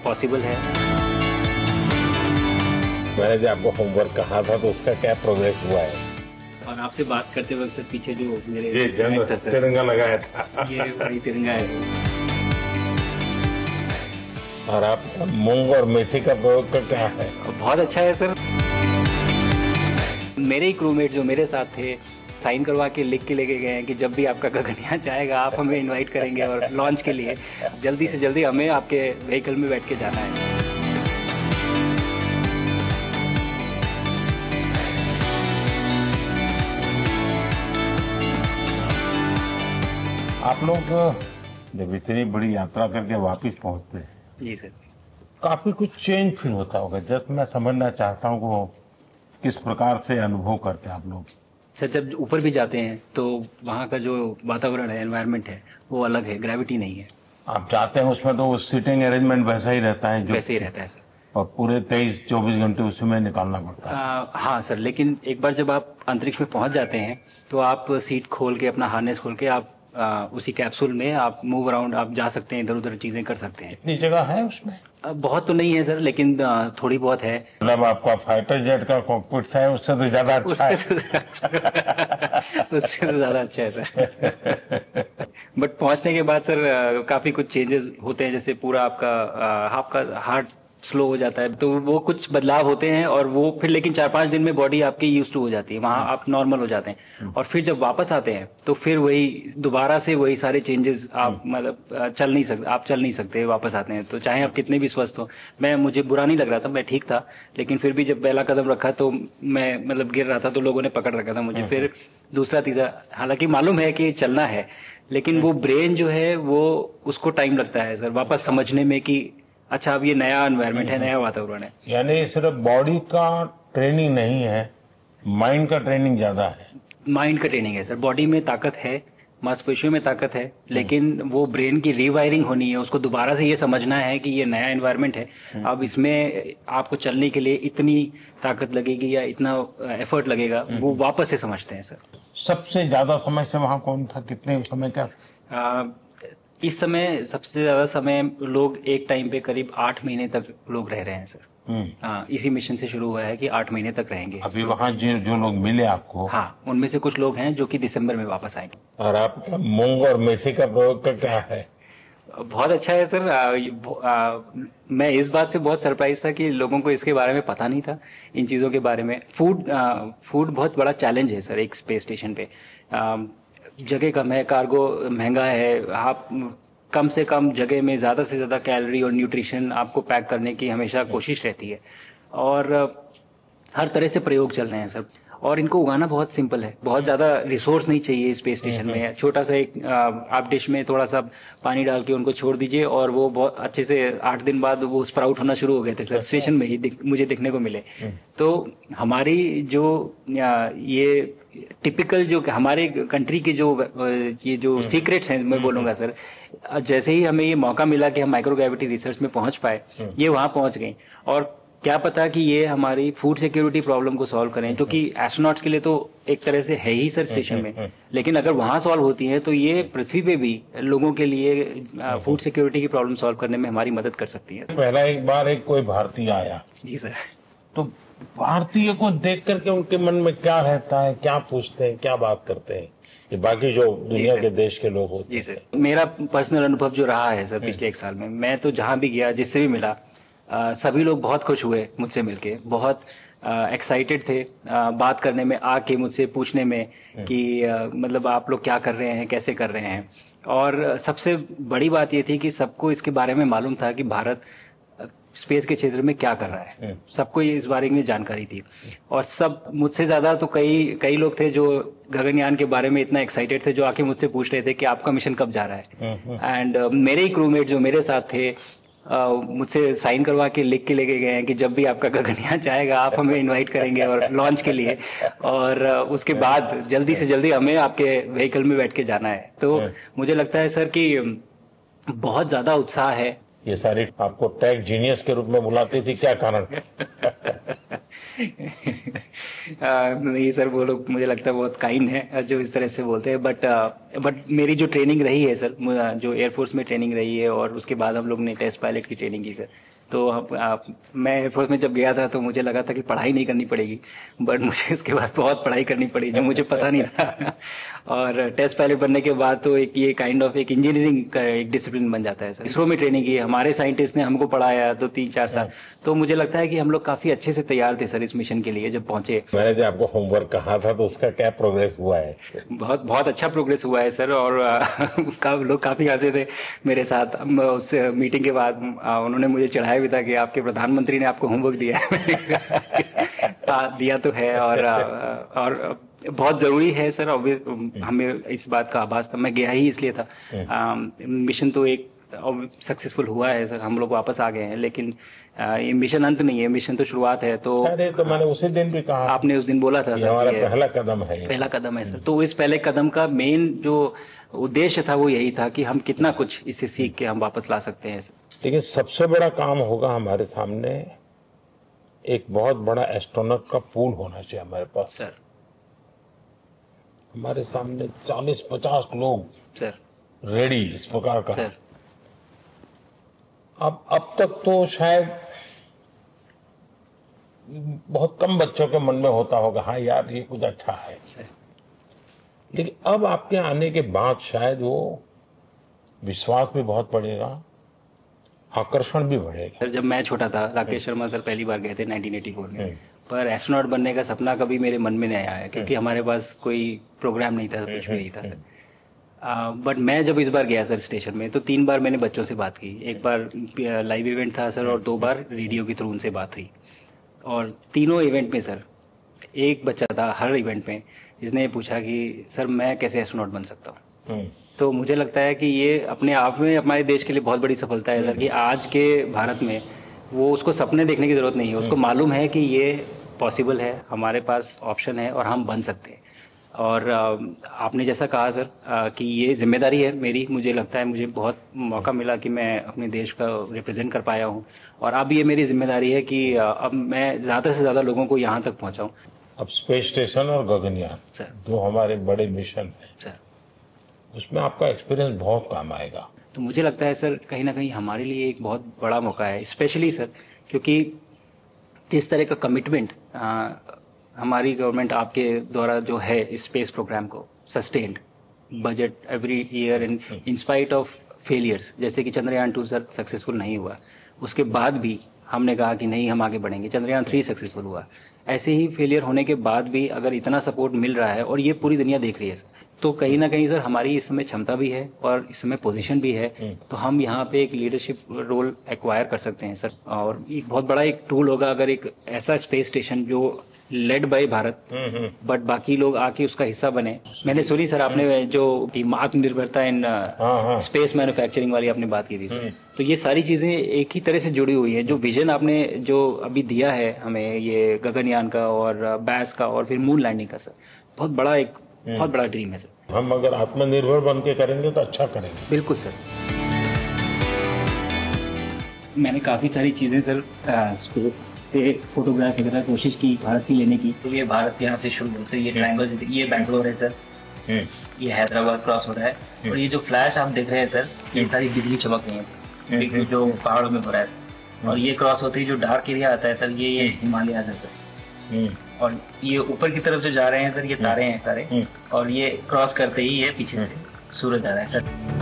Possible है। मैंने जो आपको होमवर्क कहा था तो उसका क्या प्रोग्रेस हुआ है? और आपसे बात करते वक्त सर पीछे जो मेरे ये जंग था सर, तिरंगा लगाया था। ये वही तिरंगा है। और आप मूंग और मेथी का प्रयोग का क्या है? बहुत अच्छा है सर। मेरे ही क्रूमेट जो मेरे साथ थे साइन करवा के लिख के लेके गए हैं कि जब भी आपका गगनयान जाएगा आप हमें इनवाइट करेंगे और लॉन्च के लिए जल्दी से जल्दी हमें आपके व्हीकल में बैठ के जाना है। आप लोग जब इतनी बड़ी यात्रा करके वापस पहुंचते हैं, जी सर। काफी कुछ चेंज फील होता होगा। जस्ट मैं समझना चाहता हूँ वो किस प्रकार से अनुभव करते हैं आप लोग? सर जब ऊपर भी जाते हैं तो वहाँ का जो वातावरण है, एनवायरनमेंट है, वो अलग है, ग्रेविटी नहीं है। आप जाते हैं उसमें तो सीटिंग अरेंजमेंट वैसा ही रहता है जो वैसे ही रहता है सर। और पूरे 23-24 घंटे उसी में निकालना पड़ता है। हाँ सर, लेकिन एक बार जब आप अंतरिक्ष में पहुंच जाते हैं तो आप सीट खोल के अपना हार्नेस खोल के आप उसी कैप्सूल में आप मूव अराउंड आप जा सकते हैं, इधर उधर चीजें कर सकते हैं। इतनी जगह है उसमें? बहुत तो नहीं है सर, लेकिन थोड़ी बहुत है। मतलब आपका फाइटर जेट का कॉकपिट है उससे तो ज्यादा अच्छा है। उससे तो ज्यादा अच्छा है सर। बट पहुंचने के बाद सर काफी कुछ चेंजेस होते हैं, जैसे पूरा आपका हार्ट स्लो हो जाता है, तो वो कुछ बदलाव होते हैं और वो फिर लेकिन 4-5 दिन में बॉडी आपकी यूज टू हो जाती है, वहां आप नॉर्मल हो जाते हैं। और फिर जब वापस आते हैं तो फिर वही दोबारा से वही सारे चेंजेस आप मतलब चल नहीं सकते वापस आते हैं, तो चाहे आप कितने भी स्वस्थ हो। मुझे बुरा नहीं लग रहा था, मैं ठीक था, लेकिन फिर भी जब पहला कदम रखा तो मैं मतलब गिर रहा था तो लोगों ने पकड़ रखा था मुझे। फिर दूसरा तीसरा, हालांकि मालूम है कि चलना है, लेकिन वो ब्रेन जो है वो उसको टाइम लगता है सर वापस समझने में कि अच्छा अब ये नया एनवायरनमेंट है, नया वातावरण है। यानी सिर्फ बॉडी का ट्रेनिंग नहीं है, माइंड का ट्रेनिंग ज्यादा है। माइंड का ट्रेनिंग है सर, बॉडी में ताकत है, मांसपेशियों में ताकत है, लेकिन वो ब्रेन की रीवायरिंग होनी है, उसको दोबारा से ये समझना है कि ये नया एनवायरनमेंट है। अब इसमें आपको चलने के लिए इतनी ताकत लगेगी या इतना एफर्ट लगेगा, वो वापस से समझते हैं सर। सबसे ज्यादा समय से वहां कौन था? कितने समय का? इस समय सबसे ज्यादा समय लोग एक टाइम पे करीब 8 महीने तक लोग रह रहे हैं सर। हाँ, इसी मिशन से शुरू हुआ है कि 8 महीने तक रहेंगे। अभी वहां जो लोग मिले आपको? हाँ, उनमें से कुछ लोग हैं जो कि दिसंबर में वापस आएंगे। और आपका मूंग और मेथी का प्रयोग का क्या है? बहुत अच्छा है सर। मैं इस बात से बहुत सरप्राइज था कि लोगों को इसके बारे में पता नहीं था, इन चीज़ों के बारे में। फूड बहुत बड़ा चैलेंज है सर एक स्पेस स्टेशन पे। जगह कम है, कार्गो महंगा है, आप कम से कम जगह में ज़्यादा से ज़्यादा कैलोरी और न्यूट्रिशन आपको पैक करने की हमेशा कोशिश रहती है। और हर तरह से प्रयोग चल रहे हैं सर, और इनको उगाना बहुत सिंपल है, बहुत ज़्यादा रिसोर्स नहीं चाहिए स्पेस स्टेशन में। छोटा सा एक आप डिश में थोड़ा सा पानी डाल के उनको छोड़ दीजिए और वो बहुत अच्छे से 8 दिन बाद वो स्प्राउट होना शुरू हो गए थे सर, स्टेशन में ही मुझे दिखने को मिले। तो हमारी जो ये टिपिकल जो हमारे कंट्री के जो ये जो सीक्रेट्स हैं मैं बोलूँगा सर, जैसे ही हमें ये मौका मिला कि हम माइक्रोग्रेविटी रिसर्च में पहुंच पाए, ये वहाँ पहुंच गए। और क्या पता कि ये हमारी फूड सिक्योरिटी प्रॉब्लम को सॉल्व करें, जो कि एस्ट्रोनॉट्स के लिए तो एक तरह से है ही सर स्टेशन में, लेकिन अगर वहाँ सॉल्व होती है तो ये पृथ्वी पे भी लोगों के लिए फूड सिक्योरिटी की प्रॉब्लम सॉल्व करने में हमारी मदद कर सकती है। पहला एक बार एक कोई भारतीय आया, जी सर। तो भारतीय को देख करके उनके मन में क्या रहता है, क्या पूछते हैं, क्या बात करते हैं, ये बाकी जो दुनिया के देश के लोग होते हैं? जी सर, मेरा पर्सनल अनुभव जो रहा है सर पिछले 1 साल में, मैं तो जहाँ भी गया जिससे भी मिला, सभी लोग बहुत खुश हुए मुझसे मिलके, बहुत एक्साइटेड थे बात करने में, आके मुझसे पूछने में कि मतलब आप लोग क्या कर रहे हैं, कैसे कर रहे हैं। और सबसे बड़ी बात ये थी कि सबको इसके बारे में मालूम था कि भारत स्पेस के क्षेत्र में क्या कर रहा है, सबको ये इस बारे में जानकारी थी। और सब मुझसे ज़्यादा तो कई लोग थे जो गगनयान के बारे में इतना एक्साइटेड थे, जो आके मुझसे पूछ रहे थे कि आपका मिशन कब जा रहा है। एंड मेरे ही क्रूमेट जो मेरे साथ थे मुझसे साइन करवा के लिख के लेके गए हैं कि जब भी आपका गगनयान जाएगा आप हमें इनवाइट करेंगे और लॉन्च के लिए, और उसके बाद जल्दी से जल्दी हमें आपके व्हीकल में बैठ के जाना है। तो मुझे लगता है सर कि बहुत ज़्यादा उत्साह है ये सारी आपको टेक जीनियस के रूप में बुलाती थी, क्या कारण? नहीं सर, वो लोग मुझे लगता है बहुत काइंड है जो इस तरह से बोलते हैं, बट मेरी जो ट्रेनिंग रही है सर, जो एयरफोर्स में ट्रेनिंग रही है और उसके बाद हम लोग ने टेस्ट पायलट की ट्रेनिंग की सर। तो मैं एयरफोर्स में जब गया था तो मुझे लगा था कि पढ़ाई नहीं करनी पड़ेगी, बट मुझे इसके बाद बहुत पढ़ाई करनी पड़ी जो मुझे पता नहीं था। और टेस्ट पायलट बनने के बाद तो एक ये काइंड ऑफ एक इंजीनियरिंग का एक डिसिप्लिन बन जाता है सर। इसरो में ट्रेनिंग की, हमारे साइंटिस्ट ने हमको पढ़ाया तो 3-4 साल, तो मुझे लगता है कि हम लोग काफी अच्छे से तैयार थे सर इस मिशन के लिए जब पहुंचे। मैंने जो आपको होमवर्क कहा था तो उसका क्या प्रोग्रेस हुआ है? बहुत बहुत अच्छा प्रोग्रेस हुआ है सर, और लोग काफी हंसे थे मेरे साथ। उस मीटिंग के बाद उन्होंने मुझे चढ़ाया भी था कि आपके प्रधानमंत्री ने आपको होमवर्क दिया है। दिया तो है, और बहुत जरूरी है सर। हमें इस बात का आभास था, मैं गया ही इसलिए था। मिशन तो एक सक्सेसफुल हुआ है सर, हम लोग वापस आ गए हैं, लेकिन ये मिशन अंत नहीं है, मिशन तो शुरुआत है। तो अरे तो मैंने उसी दिन भी कहा, आपने उस दिन बोला था सर, हमारा पहला कदम है, पहला कदम है सर। तो इस पहले कदम का मेन जो उद्देश्य था वो यही था कि हम कितना कुछ इससे सीख के हम वापस ला सकते हैं सर। लेकिन सबसे बड़ा काम होगा हमारे सामने, एक बहुत बड़ा एस्ट्रोनॉट का पूल होना चाहिए हमारे पास सर। हमारे सामने 40-50 लोग सर रेडी इस प्रकार का सर। अब तक तो शायद बहुत कम बच्चों के मन में होता होगा, हाँ यार ये कुछ अच्छा है, लेकिन अब आपके आने के बाद शायद वो विश्वास भी बहुत बढ़ेगा, आकर्षण भी बढ़ेगा। सर जब मैं छोटा था, राकेश शर्मा सर पहली बार गए थे 1984 में, पर एस्ट्रोनॉट बनने का सपना कभी मेरे मन में नहीं आया, क्योंकि हमारे पास कोई प्रोग्राम नहीं था, कुछ भी नहीं था सर। बट मैं जब इस बार गया सर स्टेशन में, तो 3 बार मैंने बच्चों से बात की। एक बार लाइव इवेंट था सर, और 2 बार रेडियो के थ्रू उनसे बात हुई। और तीनों इवेंट में सर एक बच्चा था हर इवेंट में जिसने पूछा कि सर मैं कैसे एस्ट्रोनॉट बन सकता हूँ। तो मुझे लगता है कि ये अपने आप में हमारे देश के लिए बहुत बड़ी सफलता है सर, कि आज के भारत में वो उसको सपने देखने की जरूरत नहीं है, उसको मालूम है कि ये पॉसिबल है, हमारे पास ऑप्शन है और हम बन सकते हैं। और आपने जैसा कहा सर कि ये जिम्मेदारी है मेरी, मुझे लगता है मुझे बहुत मौका मिला कि मैं अपने देश का रिप्रेजेंट कर पाया हूँ, और अब ये मेरी जिम्मेदारी है कि अब मैं ज़्यादा से ज़्यादा लोगों को यहाँ तक पहुँचाऊँ। अब स्पेस स्टेशन और गगनयान सर, 2 हमारे बड़े मिशन हैं सर, उसमें आपका एक्सपीरियंस बहुत काम आएगा। तो मुझे लगता है सर कहीं ना कहीं हमारे लिए एक बहुत बड़ा मौका है, स्पेशली सर क्योंकि जिस तरह का कमिटमेंट हमारी गवर्नमेंट आपके द्वारा जो है स्पेस प्रोग्राम को sustained budget every year in spite of failures, जैसे कि चंद्रयान 2 सर सक्सेसफुल नहीं हुआ, उसके बाद भी हमने कहा कि नहीं हम आगे बढ़ेंगे, चंद्रयान 3 सक्सेसफुल हुआ। ऐसे ही फेलियर होने के बाद भी अगर इतना सपोर्ट मिल रहा है और ये पूरी दुनिया देख रही है सर, तो कहीं ना कहीं सर हमारी इस समय क्षमता भी है और इस समय पोजीशन भी है, तो हम यहाँ पे एक लीडरशिप रोल एक्वायर कर सकते हैं सर। और एक बहुत बड़ा एक टूल होगा अगर एक ऐसा स्पेस स्टेशन जो लेड बाय भारत बट बाकी लोग आके उसका हिस्सा बने। मैंने सुनी सर आपने जो आत्मनिर्भरता इन स्पेस मैन्युफैक्चरिंग वाली आपने बात की थी सर, तो ये सारी चीजें एक ही तरह से जुड़ी हुई है। जो विजन आपने जो अभी दिया है हमें ये गगनयान का और बैस का और फिर मून लैंडिंग का सर, बहुत बड़ा ड्रीम है सर। हम अगर आत्मनिर्भर बन के करेंगे तो अच्छा करेंगे। बिल्कुल सर। मैंने काफ़ी सारी चीज़ें सर स्पेस से फोटोग्राफ वगैरह कोशिश की भारत की लेने की। तो ये भारत यहाँ से शुरू से ये ट्रायंगल, ये बैंगलोर है सर, ये हैदराबाद क्रॉस हो रहा है, और ये जो फ्लैश आप देख रहे हैं सर ये सारी बिजली चमक रही है सर, जो पहाड़ों में हो रहा है सर। और ये क्रॉस होते ही जो डार्क एरिया आता है सर ये हिमालय आ जाता है, और ये ऊपर की तरफ जो जा रहे हैं सर ये तारे हैं सारे, और ये क्रॉस करते ही ये पीछे से सूरज आ रहा है सर।